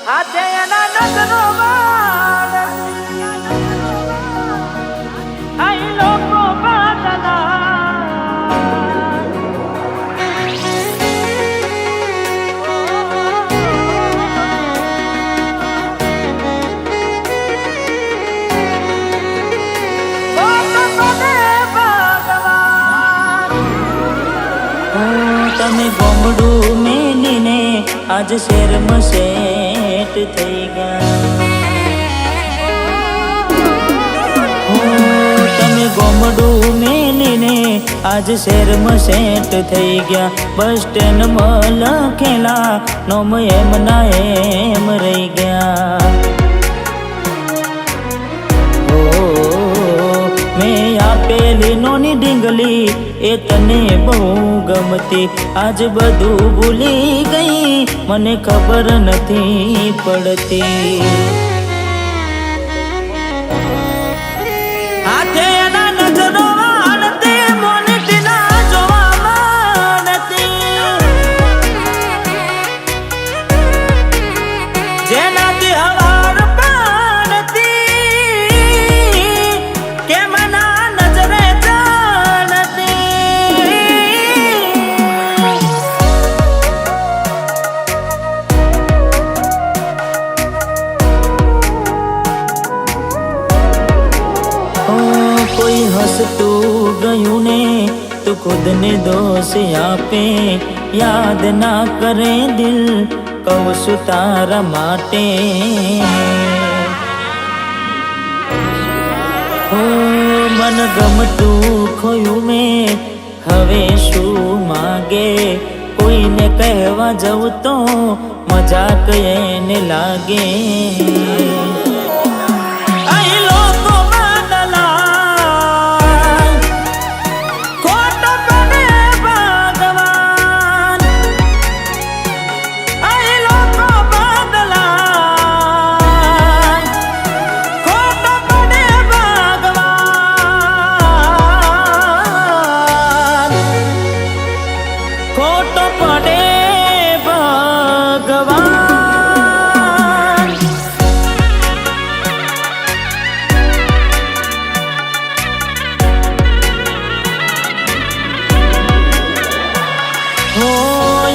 હાથે એના નજરો વાળ આઈ લોકો બાદલા તમે ગોમડું મેલીને આજ શેરમાં સેટ થઈ ગયા. તમે ગોમડું મેલીને આજ શેરમાં સેટ થઈ ગયા. બસ સ્ટેન્ડમાં લખેલા નોમ એમ ના એમ રહી ગયા. મેં આપેલી નોની ડીંગલી એ તને બહુ ગમતી. આજ બધું ભૂલી ગઈ મને ખબર નથી પડતી. હાથે એના નજરો વાળતી મોનટી ના જોવા માંડતી. જેનાથી હવાર પાડતી કે મના નજરે કોઈ હસતું ગયું ને તો ખુદને દોષ આપે. યાદ ના કરે દિલ કહું છું તારા માટે. મન ગમતું ખોયું મેં હવે શું માગે. કોઈને કહેવા જવું તો મજાક એને લાગે.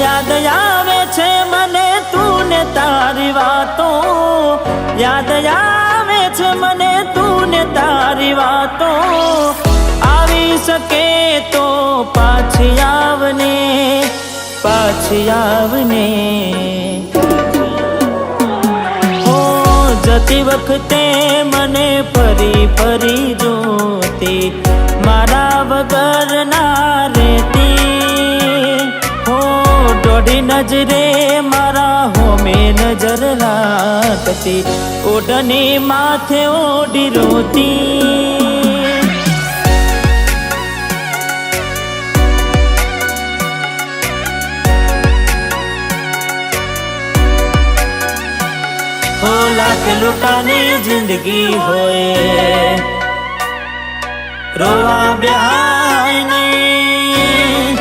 યાદ આવે છે મને તું ને તારી વાતો. યાદ આવે છે મને તું ને તારી વાતો. આવી શકે તો પાછી આવને પાછી આવને. જતી વખતે મને ફરી ફરી જોતી. મારા વગર ના રહેતી. દોઢી નજરે મારા હોમે નજર રાખતી. ઓઢની માથે ઓઢી રોતી. હો લાખ લૂંટાની જિંદગી હોય રોવા બેહાય નહીં.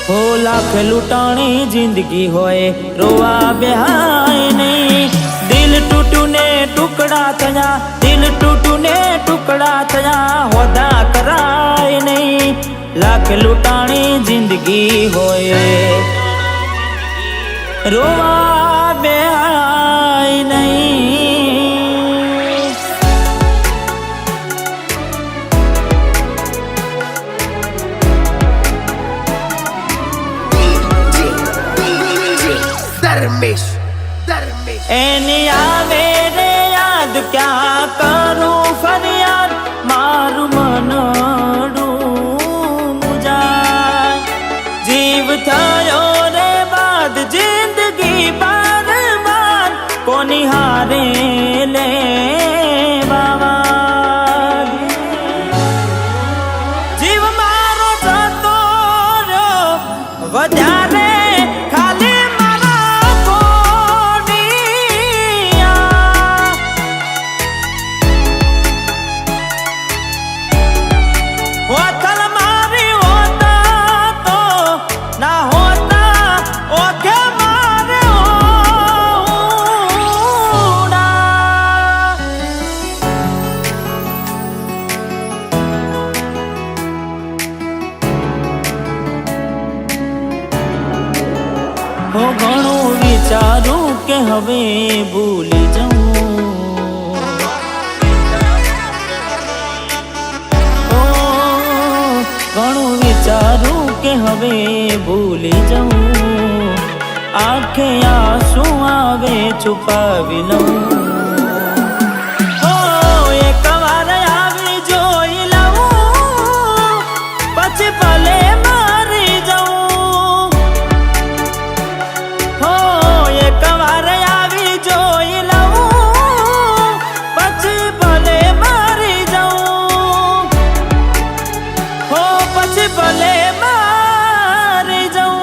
હો લાખ લૂંટાણી જિંદગી હોય રોવા બેહાય નહીં. દિલ તૂટું ને ટુકડા થયા. દિલ તૂટું ને ટુકડા થયા. હોદા કરાય નહીં. લાખ લૂંટાણી જિંદગી હોય રોવા બેહાય નહીં. એની આવે રે યાદ ક્યાં કરું ફરિયાદ. મારું મનડું મુજાય. જીવ થયો રે બાદ જિંદગી બાર બાર. કોની હારે લે બાવા. જીવ મારો જતો રહ્યો વધારે હો ઘણું વિચારું કે હવે ભૂલી જાઉં, ઘણું વિચારું કે હવે ભૂલી જાઉં, આંખે આંસુ આવે છુપાવી લઉં, એક વાર આવી જોઈ લઉં પછી ભલે મારી જાઉં, એક વાર આવી જોઈ લઉં પછી ભલે મારી જાઉં, પછી ભલે મારી જાઉં.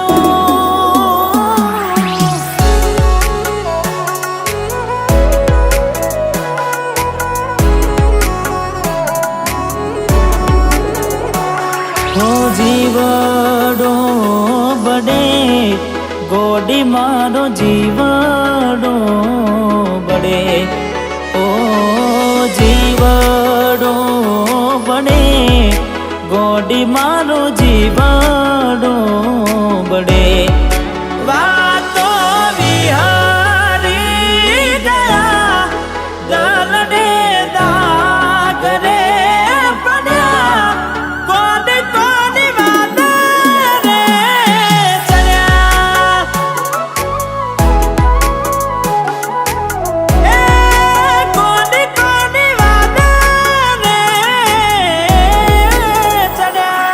જીવડો બડે ગોડી મારો જીવડો બડે, ઓ જીવડો બડે ગોડી મારો જીવડો બડે, વાતો વિહારી ગયા દરડે દાગ રે પડ્યા, કોની કોની વાત રે ચડ્યા, એ કોની કોની વાત રે ચડ્યા.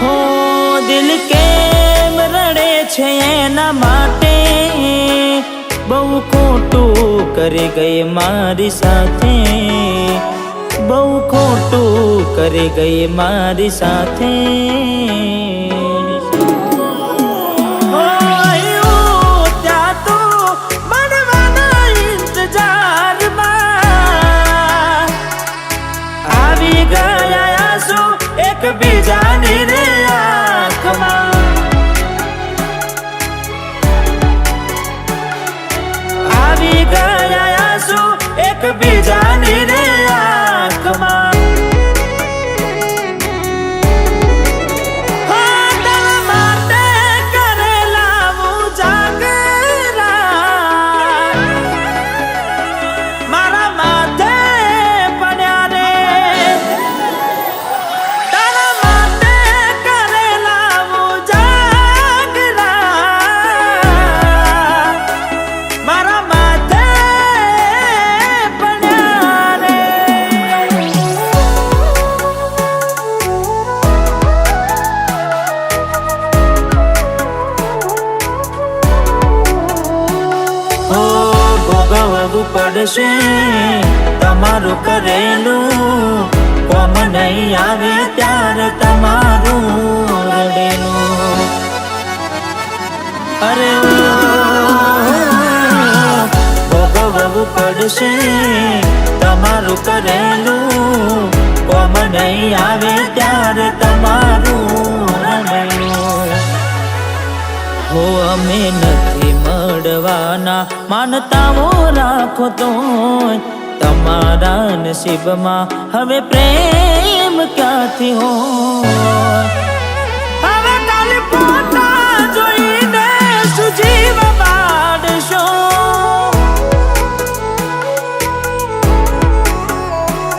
હો દિલ કેમ રડે છે એના માટે, બહુ ખોટું કરી ગઈ મારી સાથે, બહુ ખોટું કરી ગઈ મારી સાથે. ત્યાં તો મળવાના ઇંતજારમાં આવી ગયા આંસુ એકબીજાની રે આંખમાં, આવી ગયા આંસુ એકબીજાની રે આંખમાં. તારા માટે કરેલા ઉજાગરા મારા માથે પડ્યા રે, તારા માટે કરેલા ઉજાગરા મારા માથે પડ્યા રે. ભોગવવું પડશે તમારું કરેલું, કોમ નહીં આવે ત્યારે તમારું રડેલું, અરે ભોગવવું પડશે તમારું કરેલું, કોમ નહીં આવે ત્યારે તમારું રડેલું. હો અમે નથી મળવાના માનતાઓ રાખો તો તમારા નસીબમાં હવે પ્રેમ ક્યાંથી હોય, હવે કાલે પોતા જોઈને સુજીવ બાળશો,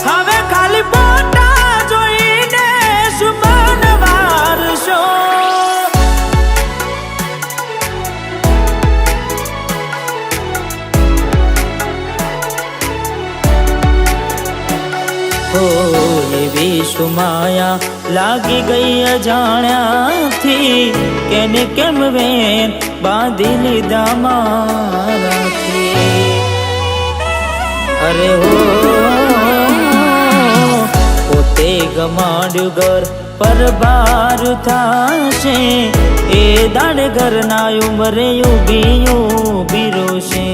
હવે ખાલી પોતા જોઈને સુમન વારશો. એવી સુમાયા લાગી ગઈ અજાણ્યાથી, કેને કેમ વેન બાંધી લીધા મારાથી. અરે હો પોતે ગમાડ્યું ઘર પર બાર થાશે, એ દાડે ઘરના ઉમરે ઉભી રોશે.